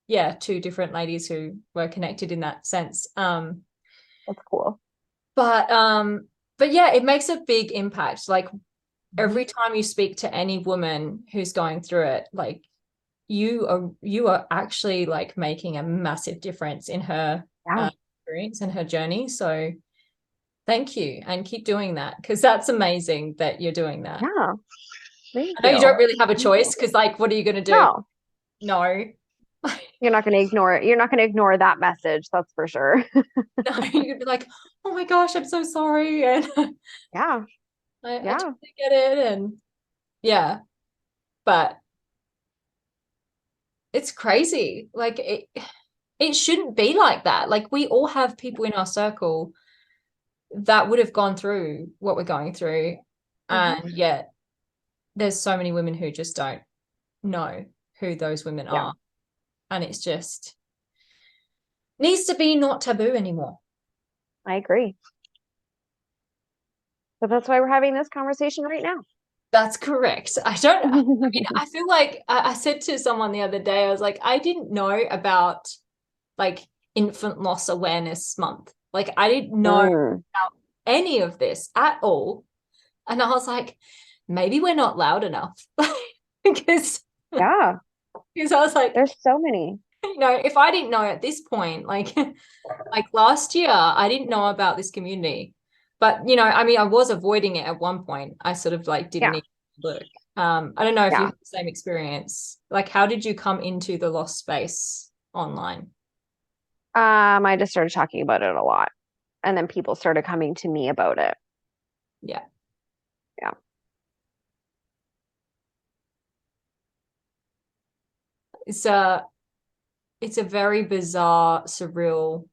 yeah, two different ladies who were connected in that sense. That's cool. But but yeah, it makes a big impact. Like Mhm. every time you speak to any woman who's going through it, like you are actually like making a massive difference in her Yeah. experience and her journey. So thank you, and keep doing that, because that's amazing that you're doing that. Yeah. Thank I know you you. don't really have a Thank choice you. because, like, what are you going to do? No, No. you're not going to ignore it. You're not going to ignore that message. That's for sure. No, you could be like, oh my gosh, I'm so sorry, and Yeah. I Yeah. totally get it, and yeah, but it's crazy. Like it shouldn't be like that. Like we all have people in our circle that would have gone through what we're going through, Hmm. and yet there's so many women who just don't know who those women Yeah. are, and it's just needs to be not taboo anymore. I agree. So that's why we're having this conversation right now. That's correct. I feel like I said to someone the other day, I was like, I didn't know about like infant loss awareness month. Like I didn't know Mm, about any of this at all. And I was like, maybe we're not loud enough. because yeah. because I was like, There's so many. if I didn't know at this point, like last year, I didn't know about this community. But I mean, I was avoiding it at one point. I sort of like didn't Yeah. even look. I don't know if you Yeah. had the same experience. Like, how did you come into the lost space online? I just started talking about it a lot. And then people started coming to me about it. Yeah. Yeah. It's a it's a very bizarre, surreal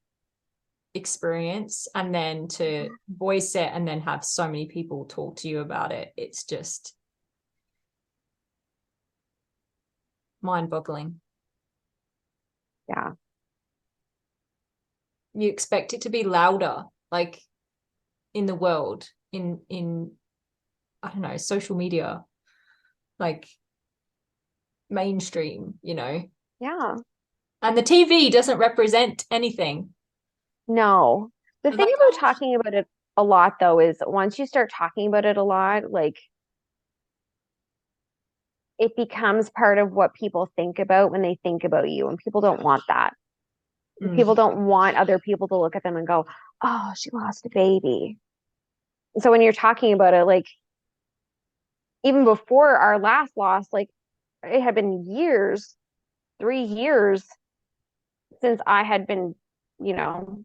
experience. And then to voice it and then have so many people talk to you about it, it's just mind-boggling. Yeah. You expect it to be louder, like in the world, in I don't know, social media, like mainstream, Yeah. and the TV doesn't represent anything. No. The I was thing like, about oh, talking about it a lot, though, is once you start talking about it a lot, like it becomes part of what people think about when they think about you. And people don't want that. People mm, don't want other people to look at them and go, oh, she lost a baby. So when you're talking about it, like even before our last loss, like it had been years, 3 years since I had been, you know,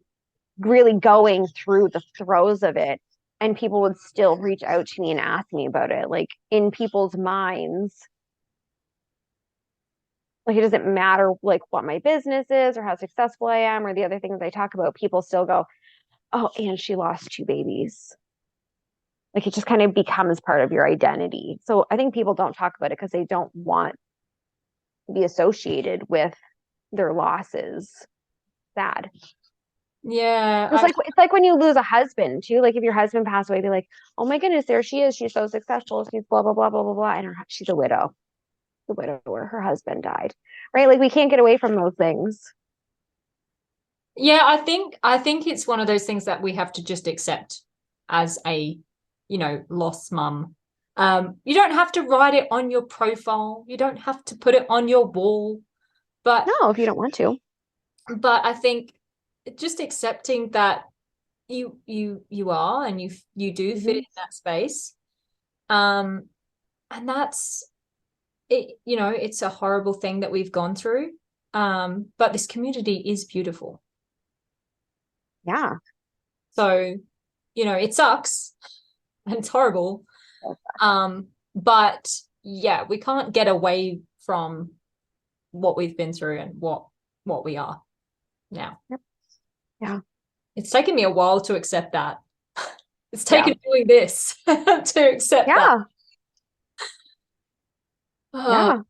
really going through the throes of it, and people would still reach out to me and ask me about it. Like in people's minds, like it doesn't matter like what my business is or how successful I am or the other things I talk about, people still go, oh, and she lost 2 babies. Like it just kind of becomes part of your identity. So I think people don't talk about it because they don't want to be associated with their losses. Sad. Yeah. It's like when you lose a husband too. Like if your husband passed away, be like, oh my goodness, there she is. She's so successful. She's blah blah blah blah blah blah, and she's a widow. The widower. Her husband died. Right? Like we can't get away from those things. Yeah, I think it's one of those things that we have to just accept as a, you know, lost mum. You don't have to write it on your profile. You don't have to put it on your wall. But no, if you don't want to. But I think just accepting that you are and you do fit in that space. And that's it, you know, it's a horrible thing that we've gone through. But this community is beautiful. Yeah. So, you know, it sucks and it's horrible. But yeah, we can't get away from what we've been through and what we are now. Yep. Yeah. It's taken me a while to accept that. It's taken doing this to accept that. Yeah.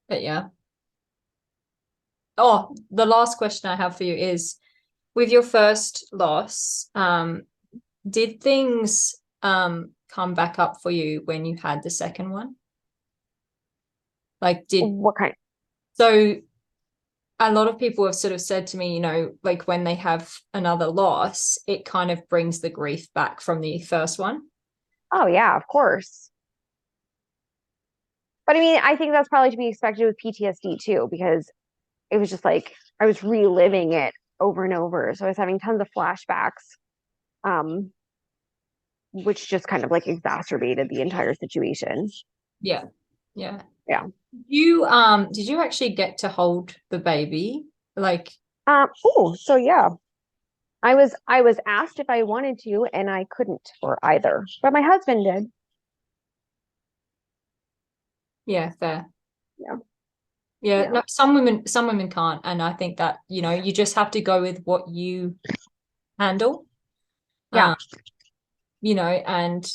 But yeah. Oh, the last question I have for you is, with your first loss, did things come back up for you when you had the second one? Like what kind? So a lot of people have sort of said to me, you know, like when they have another loss, it kind of brings the grief back from the first one. Oh yeah, of course. But I mean, I think that's probably to be expected with PTSD too, because it was just like I was reliving it over and over. So I was having tons of flashbacks, which just kind of like exacerbated the entire situation. Yeah. Yeah. Yeah. You did you actually get to hold the baby? Like so yeah. I was asked if I wanted to, and I couldn't for either. But my husband did. Yeah, fair. Yeah. Yeah, no, some women can't, and I think that, you know, you just have to go with what you handle. Yeah. You know, and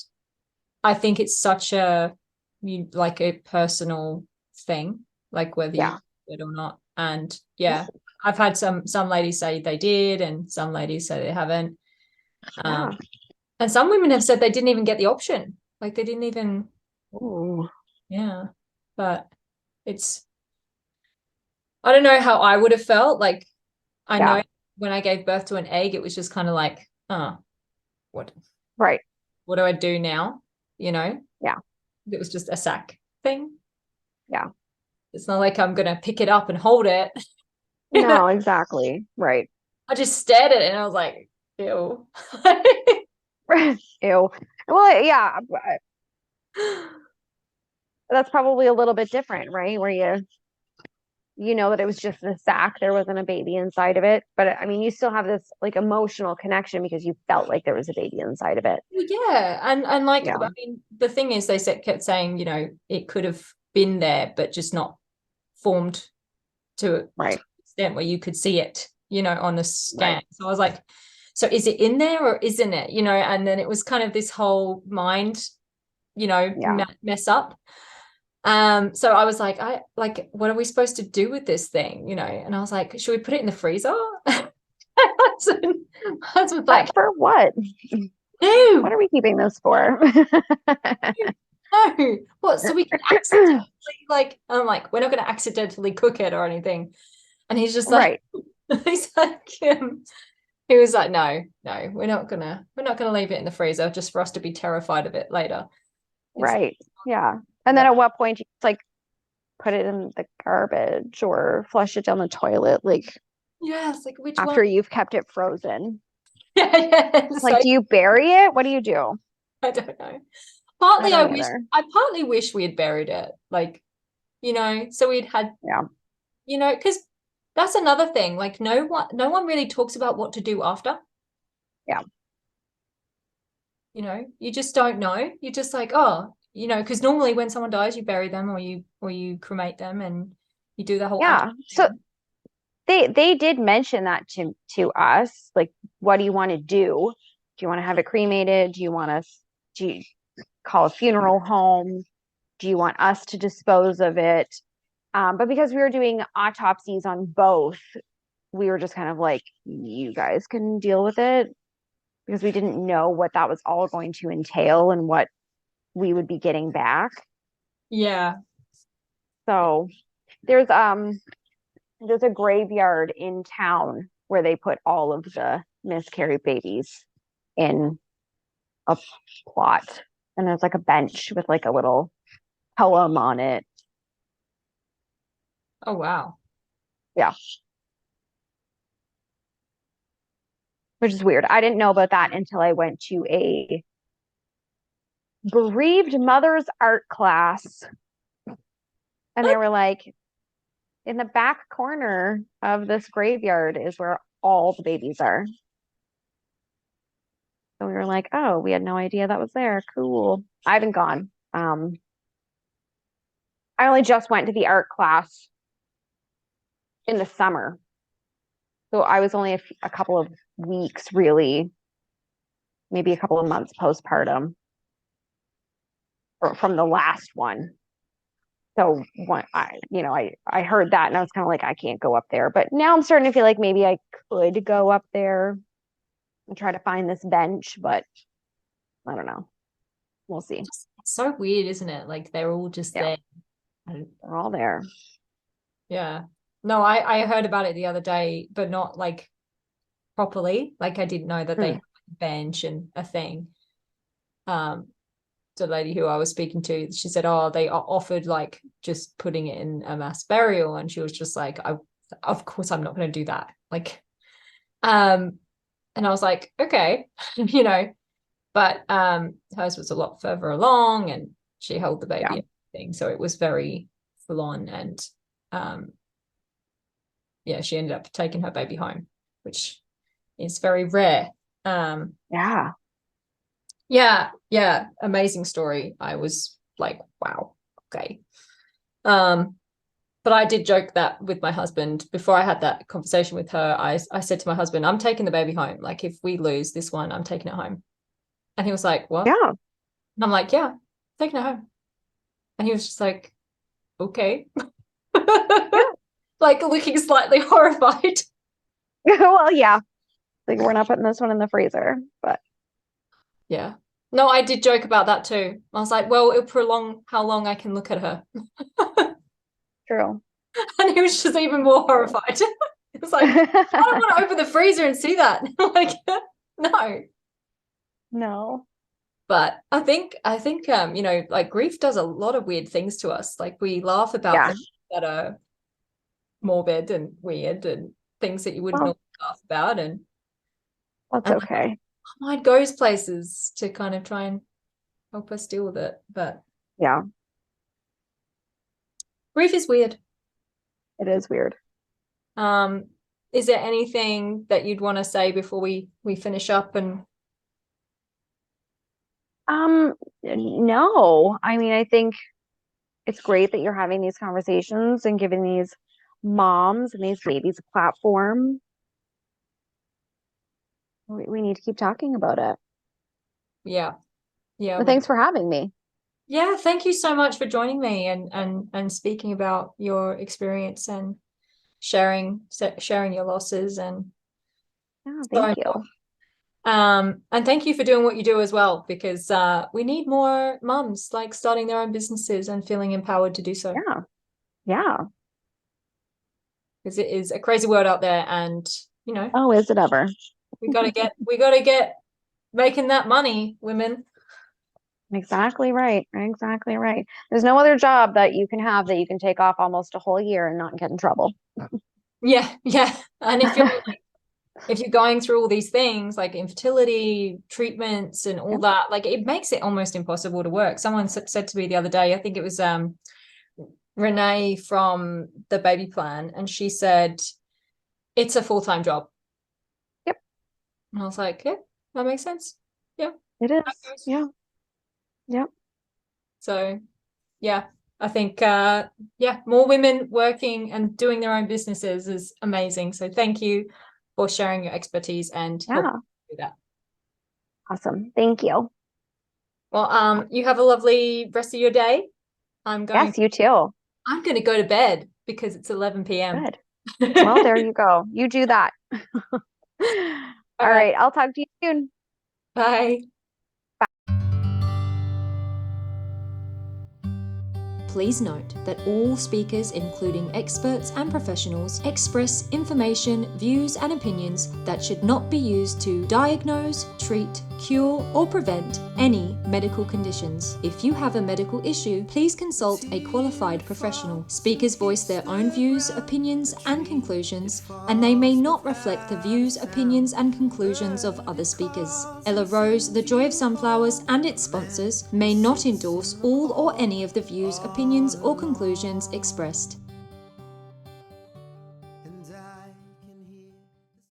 I think it's such a like a personal thing, like whether you do it or not. And yeah, I've had some ladies say they did, and some ladies say they haven't. And some women have said they didn't even get the option, like they didn't even. Ooh. Yeah, but it's. I don't know how I would have felt. Like, I know when I gave birth to an egg, it was just kind of like, what? Right. What do I do now? You know? Yeah. It was just a sack thing. Yeah. It's not like I'm going to pick it up and hold it. No, exactly. Right. I just stared at it and I was like, ew. Ew. Well, yeah. That's probably a little bit different, right? Where you know that it was just a sack, there wasn't a baby inside of it, but I mean you still have this like emotional connection because you felt like there was a baby inside of it. Yeah, and like I mean the thing is they kept saying, you know, it could have been there but just not formed to an extent where you could see it, you know, on the scan. So I was like, so is it in there or isn't it, you know? And then it was kind of this whole mind, you know, mess up. So I was like, what are we supposed to do with this thing, you know? And I was like, should we put it in the freezer? Husband's like, for what? No. What are we keeping this for? No. What? So we can accidentally, like, I'm like, we're not going to accidentally cook it or anything. And he's just like, he's like, he was like, no, we're not gonna leave it in the freezer just for us to be terrified of it later. Right. Yeah. And then at what point you just like put it in the garbage or flush it down the toilet, like like which after one? you've kept it frozen. Yeah. Like, do you bury it? What do you do? I don't know. Partly I partly wish we had buried it, like, you know, so we'd had you know, because that's another thing. Like no one really talks about what to do after. Yeah. You know, you just don't know. You're just like, oh, you know, because normally when someone dies, you bury them or you cremate them and you do the whole Yeah. So they did mention that to us, like, what do you want to do? Do you want to have it cremated? Do you want us to call a funeral home? Do you want us to dispose of it? But because we were doing autopsies on both, we were just kind of like, you guys can deal with it, because we didn't know what that was all going to entail and what we would be getting back. Yeah. So there's a graveyard in town where they put all of the miscarried babies in a plot, and there's like a bench with like a little poem on it. Oh, wow. Yeah. Which is weird. I didn't know about that until I went to a bereaved mother's art class. And they were like, in the back corner of this graveyard is where all the babies are. So we were like, oh, we had no idea that was there. Cool. I haven't gone. I only just went to the art class in the summer. So I was only a couple of weeks, really, maybe a couple of months postpartum or from the last one. So I heard that and I was kind of like, I can't go up there. But now I'm starting to feel like maybe I could go up there and try to find this bench, but I don't know. We'll see. It's so weird, isn't it? Like they're all just there. They're all there. Yeah. No, I heard about it the other day, but not like properly. Like I didn't know that they had a bench and a thing. The lady who I was speaking to, she said, oh, they are offered like just putting it in a mass burial. And she was just like, of course I'm not going to do that. Like, and I was like, okay, you know, but hers was a lot further along and she held the baby and everything. So it was very full on. And yeah, she ended up taking her baby home, which is very rare. Yeah, amazing story. I was like, wow, okay. But I did joke that with my husband before I had that conversation with her. I said to my husband, I'm taking the baby home. Like if we lose this one, I'm taking it home. And he was like, what? Yeah. And I'm like, yeah, taking it home. And he was just like, okay. Like looking slightly horrified. Well, yeah. Like we're not putting this one in the freezer, but yeah. No, I did joke about that too. I was like, well, it'll prolong how long I can look at her. True. And he was just even more horrified. It's like, I don't want to open the freezer and see that. Like, no. No. But I think you know, like grief does a lot of weird things to us. Like we laugh about things that are morbid and weird and things that you wouldn't normally laugh about. And that's okay. Our mind goes places to kind of try and help us deal with it. But yeah. Grief is weird. It is weird. Is there anything that you'd want to say before we finish up? And no, I mean, I think it's great that you're having these conversations and giving these moms and these babies a platform. We need to keep talking about it. Yeah. Well, thanks for having me. Yeah, thank you so much for joining me and speaking about your experience and sharing your losses. And thank you. And thank you for doing what you do as well, because we need more mums like starting their own businesses and feeling empowered to do so. Yeah. Because it is a crazy world out there, and you know. Oh, is it ever? we gotta get making that money, women. Exactly right. Exactly right. There's no other job that you can have that you can take off almost a whole year and not get in trouble. Yeah. And if you're going through all these things like infertility treatments and all that, like it makes it almost impossible to work. Someone said to me the other day, I think it was Renee from the baby plan, and she said it's a full-time job. Yep. And I was like, yeah, that makes sense. Yeah. It is. Yeah. Yep. So yeah, I think more women working and doing their own businesses is amazing. So thank you for sharing your expertise and helping do that. Awesome. Thank you. Well, you have a lovely rest of your day. Yes, you too. I'm going to go to bed because it's 11 p.m. Good. Well, there you go. You do that. All right. I'll talk to you soon. Bye. Please note that all speakers, including experts and professionals, express information, views, and opinions that should not be used to diagnose, treat, cure, or prevent any medical conditions. If you have a medical issue, please consult a qualified professional. Speakers voice their own views, opinions, and conclusions, and they may not reflect the views, opinions, and conclusions of other speakers. Ella Rose, The Joy of Sunflowers, and its sponsors may not endorse all or any of the views, opinions, or conclusions expressed.